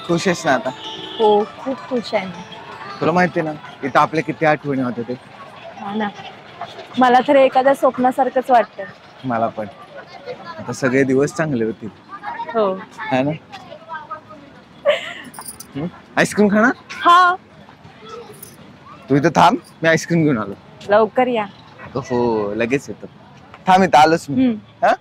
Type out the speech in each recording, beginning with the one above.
खुश आहेस ना आता? हो, खूप खुश आहे मी. तुला माहिती ना इथं आपल्या किती आठवणी होत्या ते. हा ना, मला तर एखाद्या स्वप्नासारखंच वाटतं. मला पण. आता सगळे दिवस चांगले होतील. हो. है ना? आईस्क्रीम खाणार? हा. तू इथं थांब, मी आईस्क्रीम घेऊन आलो. लवकर या. हो लगेच येतो. थांब इथं आलोच मी. हा?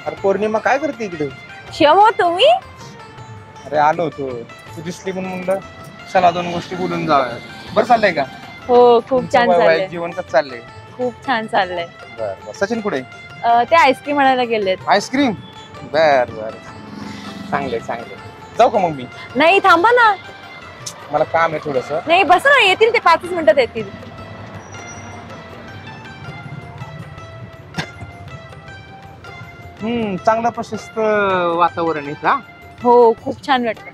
अरे पौर्णिमा काय करते इकडे? शिवम तुम्ही? अरे आलो होतो, तू दिसली म्हणून म्हणलं चला दोन गोष्टी बोलून जाऊया. बरं चाललंय का? हो, खूप छान चाललंय. जीवन कसं चाललंय? खूप छान चाललंय. बर सचिन कुठे? ते आईस्क्रीम आणायला गेलेत. आईस्क्रीम? बर बर चांगलंय चांगलंय. जाऊ का मग मी? नाही थांबा ना. मला काम आहे थोडस. नाही बसा ना, येतील ते 5 मिनिटात येतील. चांगलं प्रशस्त वातावरण आहे का? हो, खूप छान वाटतं.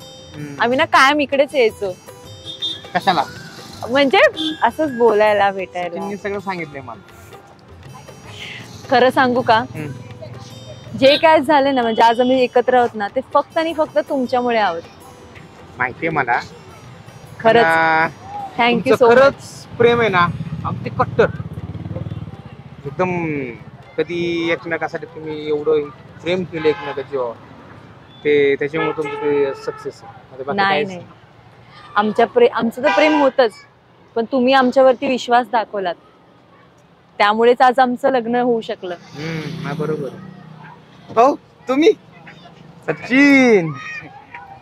आम्ही ना कायम इकडेच यायचो. कशाला? म्हणजे असंच बोलायला भेटायला. त्यांनी सगळं सांगितलंय मला. खरं सांगू का, जे काय झाले ना, म्हणजे आज आम्ही एकत्र आहोत ना, ते फक्त आणि फक्त तुमच्यामुळे आहोत. माहितीये मला. खरंच थँक्यू सो मच. खरंच प्रेम आहे ना अगदी कट्टर एकदम. कधी एकमेकासाठी तुम्ही एवढं प्रेम केलं एकमेकाच्या ते त्याच्यामुळे तुमचं ते सक्सेस आहे. नाही नाही, आमचं तर प्रेम होतच, पण तुम्ही आमच्यावरती विश्वास दाखवलात, त्यामुळेच आज आमचं लग्न होऊ शकलं. बरोबर. हो तुम्ही सचिन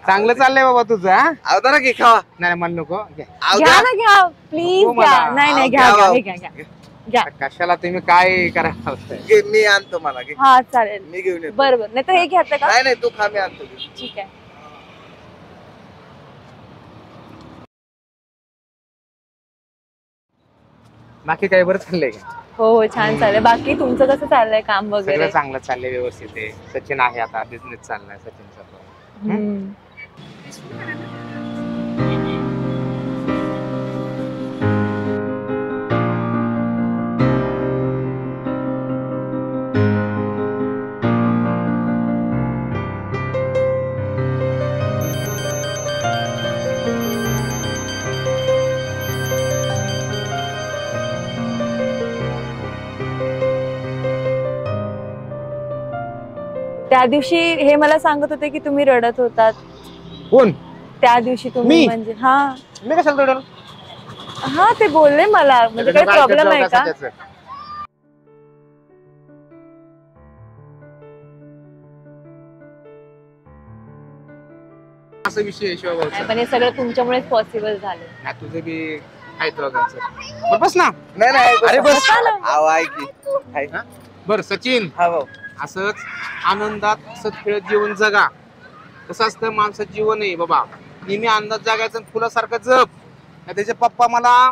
चांगलं चाललंय बाबा तुझं. आवता ना की खावा. नाही मन नको. घ्या ना, घ्या प्लीज घ्या. नाही नाही, घ्या घ्या घ्या घ्या. कशाला तुम्ही काय करायला? मी आणतो मला. हा चालेल, मी घेऊन येतो. बरोबर. नाही तर हे घ्यायचं का? नाही नाही तू खा, मी आणतो. ठीक आहे. बाकी काय बरं चाललंय का? हो छान चाललंय. बाकी तुमचं कसं चाललंय काम वगैरे? सगळं चांगलं चाललंय, व्यवस्थित आहे. सचिन आहे आता बिझनेस चाललाय सचिनचा. त्या दिवशी हे मला सांगत होते की तुम्ही रडत होतात. कोण? त्या दिवशी तुम्ही? म्हणजे हा, मी कशाला रडल? हा ते बोलले मला. म्हणजे काही प्रॉब्लेम आहे का? असं विषय शिवाय पण हे सगळं तुमच्यामुळेच पॉसिबल झालं. नाही तुझं बी आहेत दोघांचं. बस ना. नाही नाही, अरे बस. आव आहे की. बर सचिन, हा भाऊ. असंच आनंदात हसत खेळत जीवन जगा. कसं असतं माणसाचं जीवन आहे बाबा, नेहमी आनंदात जगायचं, फुलासारखं जप. त्याचे पप्पा मला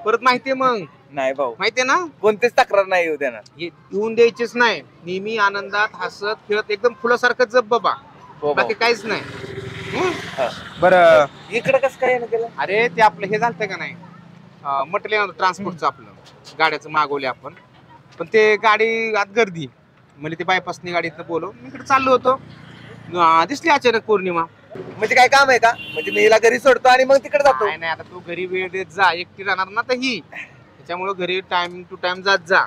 परत माहितीये. मग नाही भाऊ, माहितीये ना, कोणतीच तक्रार नाही येऊ देणार. येऊन द्यायचीच नाही. नेहमी आनंदात हसत खेळत एकदम फुलासारखं जप बाबा. बाकी काहीच नाही. बरं इकडे कसं काय केलं? अरे ते आपलं हे झालं का नाही, मटेरियल ट्रान्सपोर्टचं आपलं गाड्याचं मागवले आपण. पण ते गाडी आत गर्दी म्हणजे ते बायपासनी गाडीतनं बोलव. मी इकडे चाललो होतो, दिसली अचानक पौर्णिमा. म्हणजे काय काम आहे का? म्हणजे मी हिला घरी सोडतो आणि मग तिकडे जातो? नाही आता तू घरी वेळ देत जा, एकटी राहणार ना तर ही, त्याच्यामुळे घरी टाइम टू टाइम जात जा.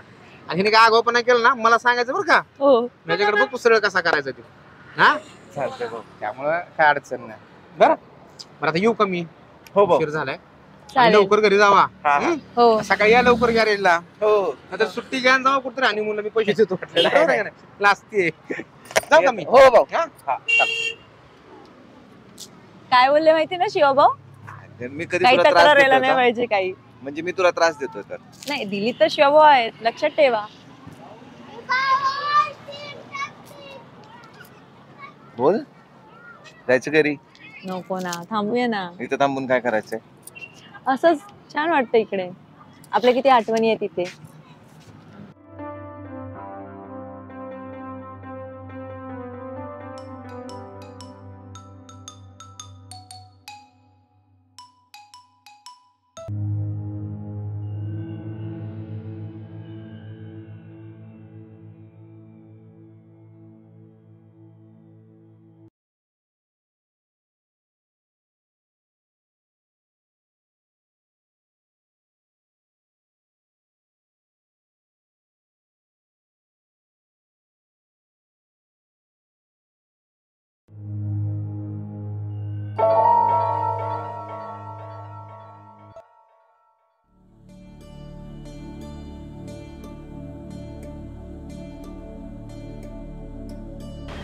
आणि हिने काय आगाऊपणा केलं ना मला सांगायचं बरं का. माझ्याकडे बघ सरळ कसा करायचा ते. हा चालतंय भाऊ. त्यामुळे काय अडचण नाही. बरं आता येऊ का मी? हो भाऊ. उशीर झालाय, लवकर घरी जावा. हो सकाळी या लवकर गॅरेजला. हो आता सुट्टी घ्यायला जावा कुठतरी, आणि मुलं मी पैसे देतो लाजते. जाऊ का मी? हो भाऊ. काय बोलले माहिती ना शिवभाऊ? मी कधी काही तुला तक्रार त्रास यायला देतो नाही का? पाहिजे काही. म्हणजे मी तुला त्रास देतो तर? नाही दिली तर शिवभाऊ आहेत, लक्षात ठेवा. बोल. जायचं घरी? नको ना, थांबूया ना. इथं थांबून काय करायचंय? असंच छान वाटतं इकडे. आपल्या किती आठवणी आहेत इथे.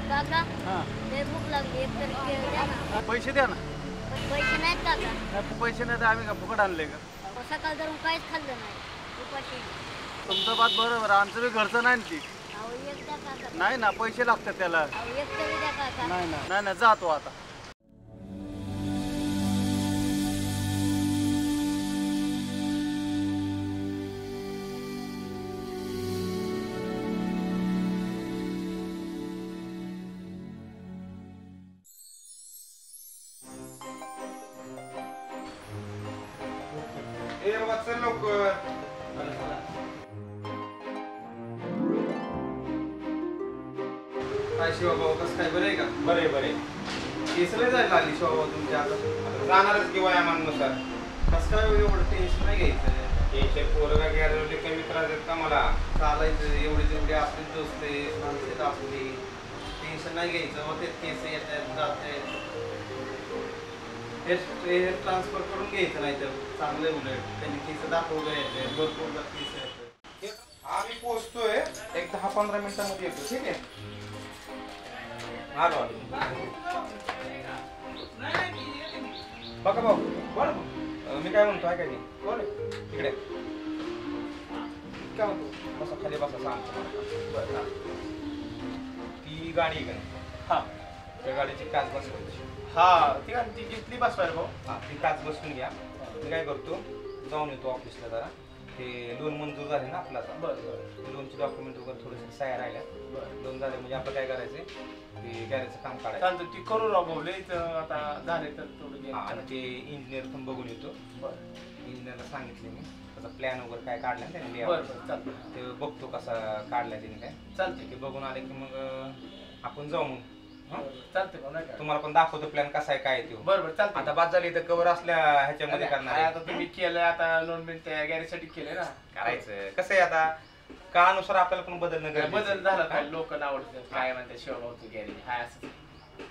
काका हां लय भूक लागली एक तरी केळ द्या ना. पैसे द्या ना. पण पैसे नाहीत काका. नाही पैसे नाही तर आम्ही का फुकट आणले का? अहो, सकाळ धरून काहीच खाल्लं नाही उपाशी. तुमचं बात बरोबर आहे. आमचं बी घरचं नाही ना ती. अहो एक द्या काका. नाही ना पैसे लागतात त्याला. अहो एक तरी द्या काका. नाही ना नाही ना जातो आता. ए बाबा चल लवकर. काय शिवाभाऊ कसं काय बरं आहे का? बरे बरे. केसला जायला लागली शिवाभाऊ तुमच्या आता जाणारच की वयामानुसार. कसं काय एवढं टेन्शन नाही घ्यायचं. टेन्शन पोरगा गेले कमी त्रास देत का मला चालायचं एवढे जेवढे असले दोस्ते माणसं असली टेन्शन नाही घ्यायचं. मग ते केस येत आहेत जाते हेअर ट्रान्सफर करून घ्यायचं नाही तर चांगलं आहे उलट. त्यांनी केस दाखवलं येते भरपूर केस येते. आम्ही पोहोचतोय एक 10-15 मिनिटांमध्ये येतो. ठीक आहे आलो बघा भाऊ बरं मी काय म्हणतो ऐका की कोण इकडे काय म्हणतो बसा खाली बसा सांगतो. ती गाडी आहे का? हा त्या गाडीची काच बसवायची. हा ती का ती घेतली बसवायला भाऊ. हा ती काच बसवून घ्या. मी काय करतो जाऊन येतो ऑफिसला जरा. ते लोन मंजूर झाले ना आपला आता. बरं लोनचे डॉक्युमेंट वगैरे थोडेसे सह्या राहिल्या. बरं लोन झाले म्हणजे आपलं काय करायचंय ते गॅरेजचं काम काढायचं. चालतं ती करू राबवले आता झाले तर थोडं आणि ते इंजिनियर पण बघून येतो. बरं इंजिनियरला सांगितले मी त्याचा प्लॅन वगैरे काय काढला ना त्याने बरं बरं चालतं ते बघतो कसा काढलाय त्याने काय चालते ते बघून आले की मग आपण जाऊ मग. चालते भाऊ नाही का? तुम्हाला पण दाखवतो प्लॅन कसा आहे काय आहे तो. बरं बरं चालतं. आता बाद झाली तर कवर असल्या ह्याच्यामध्ये करणार आहे. आता तुम्ही केलं आता लोन बिन त्या गॅरेजसाठी केलंय ना. करायचं कसं आहे आता काळानुसार आपल्याला पण बदलणं गरजेचं आहे. बदल झाला काय लोक आवडतात काय म्हणतात शिवभाऊ तू गॅरेज हाय असं.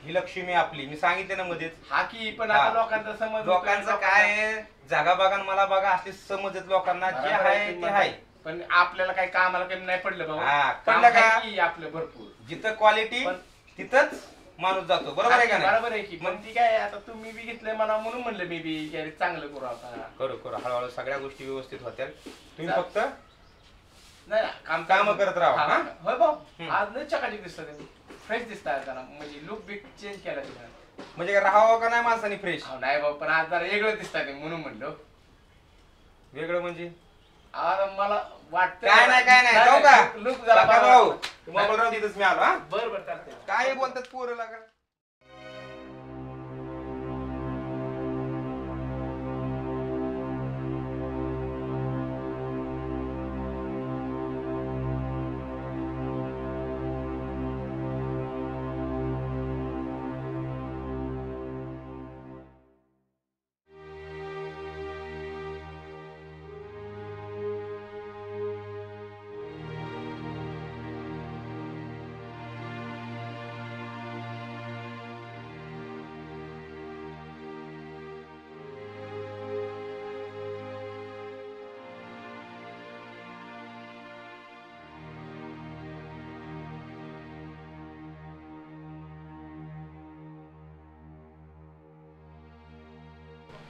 ही लक्ष्मी आपली मी सांगितले ना मध्येच. हा की पण आता लोकांचा समज लोकांचं काय आहे, जागा बघा आणि मला बघा असली समज आहेत लोकांना जे आहे ते आहे. पण आपल्याला काही कामाला कमी नाही पडलं हा, बाबा. पडलं का? काम आहे की आपलं भरपूर जिथं क्वालिटी पण- तिथंच माणूस जातो. बरोबर आहे का नाही? बरोबर आहे की पण ती काय आता तुम्ही बी घेतलंय मला म्हणून म्हणलं मी बी गॅरेज चांगलं करू आता. करू करू हळूहळू सगळ्या गोष्टी व्यवस्थित होत्या. तुम्ही चाल- फक्त नाही कामं करत राहा, हा? होय भाऊ हम्म. आज लय चकाचक दिसतात फ्रेश दिसतात जरा म्हणजे लुक बिक चेंज केला तिला. म्हणजे राहावं का नाही माणसाने फ्रेश. नाही भाऊ पण आज जरा वेगळं दिसतात म्हणून म्हणलो. वेगळं म्हणजे आता मला वाटतं काय नाही काय नाही जाऊ का लुक जरा काका भाऊ मोबाईल राहून तिथंच मी आलो. हा बरं बरं चालतंय. काय बोलतात पोरं लागा.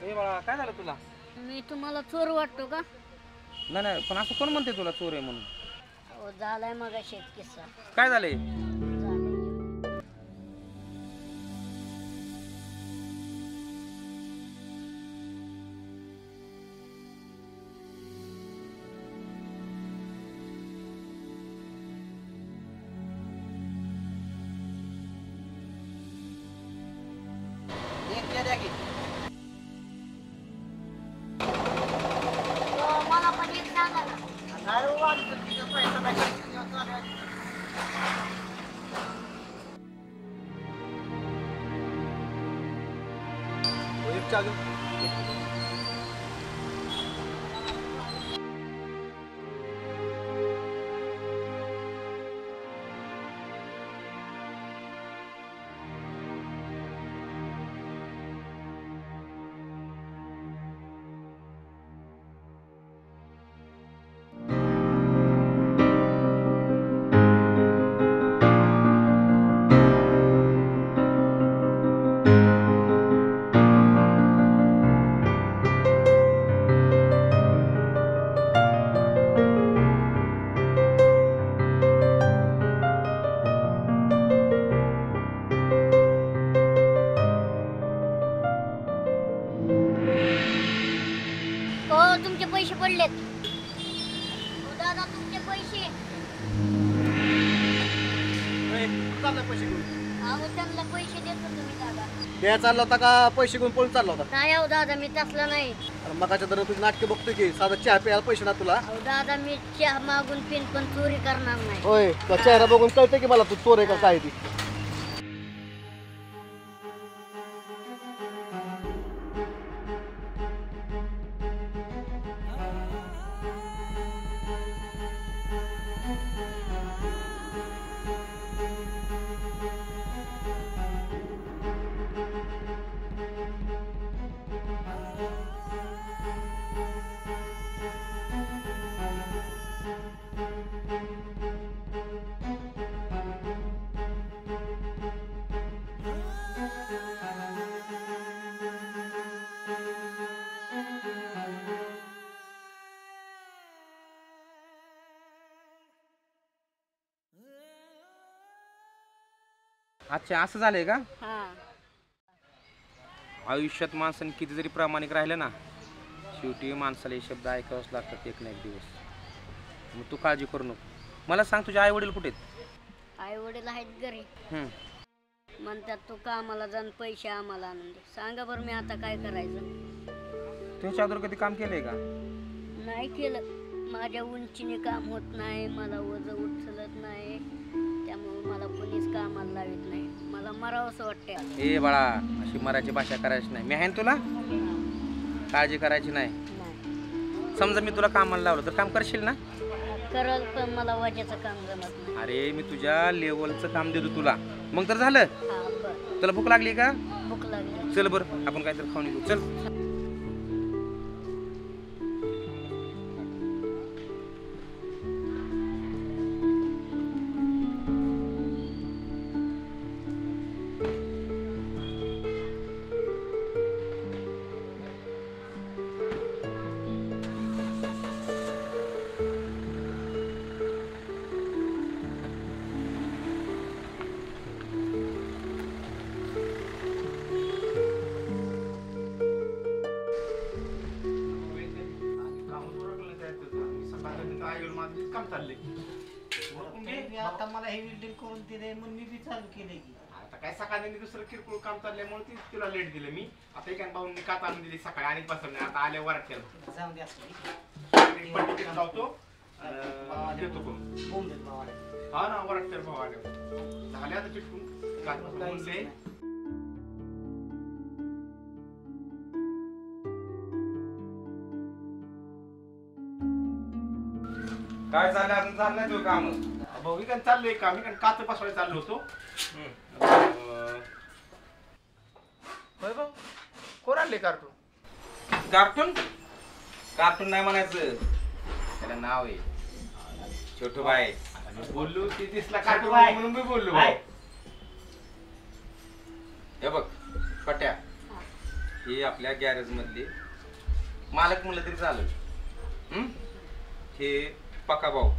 ए बाळा काय झालं तुला. मी तुम्हाला चोर वाटतो का? नाही नाही पण असं कोण म्हणते तुला चोर आहे म्हणून. अहो झालाय मग शेत किस्सा. काय झालंय. झालंय. हो तुमचे पैसे पडलेत. हो दादा तुमचे पैसे. अहो त्यांना पैसे देतो तुम्ही दादा. त्या चालला होता का पैसे घेऊन पळून चालला होता? नाही अहो दादा मी तसला नाही. मगाच्या दर तुझी नाटके बघतोय की साधा चहा प्यायला पैसे ना तुला. अहो दादा मी चहा मागून पिन पण चोरी करणार नाही. होय तुझा चेहरा बघून कळतंय की मला तू चोर आहे का काय ती. अच्छा असं झालंय का? हा आयुष्यात माणसाने किती जरी प्रामाणिक राहिलं ना, शेवटी माणसाला हे शब्द ऐकावंच लागतात एक ना एक दिवस. मग तू काळजी करू नको. मला सांग तुझे आई वडील कुठे आहेत? आई वडील आहेत घरी. हम्म. म्हणतात तू कामाला जाऊन पैसे आम्हाला आणून दे. सांगा बरं मी आता काय करायचं. त्याच्या अगोदर कधी काम केलंय का? नाही केलं. माझ्या उंचीने काम होत नाही. मला वजन उचलत नाही. त्यामुळे मला कोणीच कामाला लावित नाही. मला मरावंसं वाटतं. ए बाळा, अशी मराठी भाषा करायची नाही. मी आहे ना तुला, काळजी करायची नाही. समजा मी तुला कामाला लावलं तर काम करशील ना? करल पण मला वाजाचं काम जमत नाही. अरे मी तुझ्या लेवलचं काम देतो तुला, मग तर झालं. हा बरं. तुला भूक लागली का? भूक लागली. चल बरं आपण काहीतरी खाऊन घेऊ. चल. आता मला हे बिल्डिंग करून दिले म्हणून मी बी चालू केले की. आता काय सकाळी दुसरं किरकोळ काम चालल्यामुळे तुला लेट दिलं मी. आता एका भाऊन कात आणून दिली सकाळी आणि बसवलं. आता आल्या वरात केलं जाऊन द्या असं. पट्टी लावतो देतो करून. बोंब देत भावाला. हा ना वरात भाऊ आले झाले आता चिटकून काय झालं अजून झालं नाही तुझं काम? भाऊ मी काय चाललोय का? मी काय काच बसवायला चाललो होतो. होय भाऊ, कोण आणले कार्टून? कार्टून कार्टून नाही म्हणायचं, त्याला नाव आहे छोटू बाई. बोललो ती दिसला कार्टून म्हणून मी बोललो. हे बघ पट्या, ही आपल्या गॅरेज मधली मालक म्हणलं तरी चालेल. हे पका भाऊ,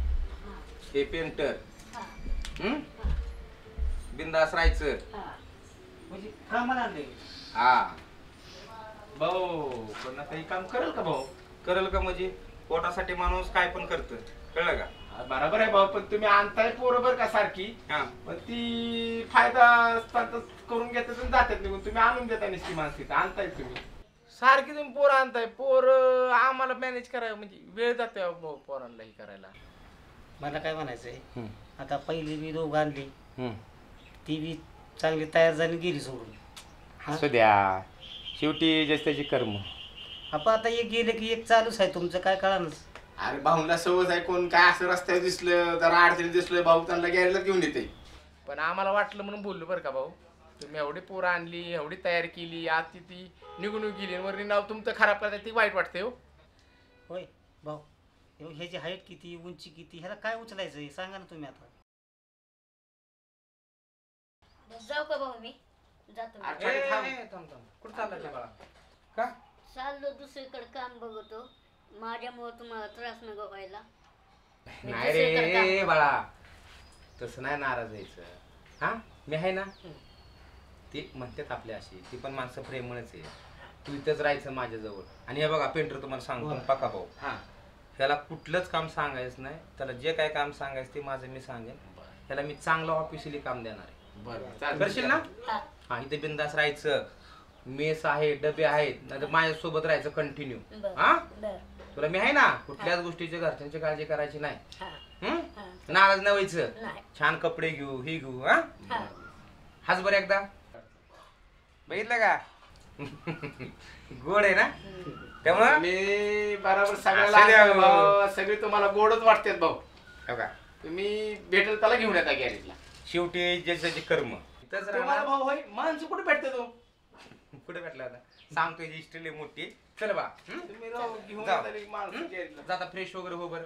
हे पेंटर. बिंदास राहायचं. म्हणजे कामाला आणले. हा भाऊ, पण आता हे काम करेल का भाऊ? करेल का म्हणजे पोटासाठी माणूस काय पण करत, कळलं का? बरोबर आहे भाऊ, पण तुम्ही आणताय बरोबर का सारखी. पण ती फायदा करून घेतात आणि जातात निघून. तुम्ही आणून देता निश्चित माणसं आणताय तुम्ही. सारखी तुम्ही पोर आणताय पोर आम्हाला मॅनेज करायला म्हणजे वेळ जाते पोरांना हे करायला. मला काय म्हणायचंय, आता पहिली मी दोघं आणली, ती बी चांगली तयार झाली गेली सोडून. असू द्या, शेवटी जस त्याची कर्म. आपण आता एक गेले की एक चालूच आहे, तुमचं काय कळालंच. अरे भाऊला सवय आहे, कोण काय असं रस्त्यावर दिसलं जरा अडचणी दिसलं भाऊ त्यांना गॅरेजला घेऊन येते. पण आम्हाला वाटलं म्हणून बोललो बरं का भाऊ. तुम्ही एवढी पोरं आणली, एवढी तयार केली, आज ती निघून गेली, वरती नाव तुमचं खराब करता, ती वाईट वाटते हो. होय भाऊ, ह्याची हाईट किती, उंची किती, ह्याला काय उचलायचं हे सांगा ना तुम्ही आता. जाऊ का भाऊ, मी जातो. कुठं चालला ते बाळा? का चाललो दुसरीकडे काम बघतो, माझ्यामुळे तुम्हाला त्रास नको व्हायला. मी नाही दुसरीकडे काम रे बाळा, तसं नाही नाराज व्हायचं. हा मी आहे ना. ते म्हणतात आपल्या अशी, ती पण माणसं प्रेमळच आहे. तू इथंच राहायचं माझ्याजवळ. आणि हे बघा पेंटर तुम्हाला सांगतो पक्का भाऊ, त्याला कुठलंच काम सांगायचं नाही. त्याला जे काय काम सांगायचं ते माझं मी सांगेन. त्याला मी चांगलं ऑफिशियली काम देणार आहे. करशील ना? हा, इथे बिंदास राहायचं. मेस आहे, डबे आहेत, नाही माझ्यासोबत राहायचं कंटिन्यू. हा तुला मी आहे ना, कुठल्याच गोष्टीच्या घरच्यांची काळजी करायची नाही. नाराज नाही व्हायचं. छान कपडे घेऊ, ही घेऊ. हा हाच बरं एकदा बघितलं का? गोड आहे ना. त्यामुळं मी बरोबर सगळ्याला सगळे तुम्हाला गोडच वाटतात भाऊ. तुम्ही भेटेल त्याला घेऊन येता गॅरेजला. शेवटी ज्याचे कर्म इथंच तुम्हाला राहणार. भाऊ होय माणसं कुठे भेटते तू? कुठे भेटला आता सांगतोय, हिस्ट्री लई मोठी. चल बा, तुम्ही राव घेऊन जाऊ. येता रे माणसं गॅरेजला. जाता फ्रेश वगैरे हो बरं.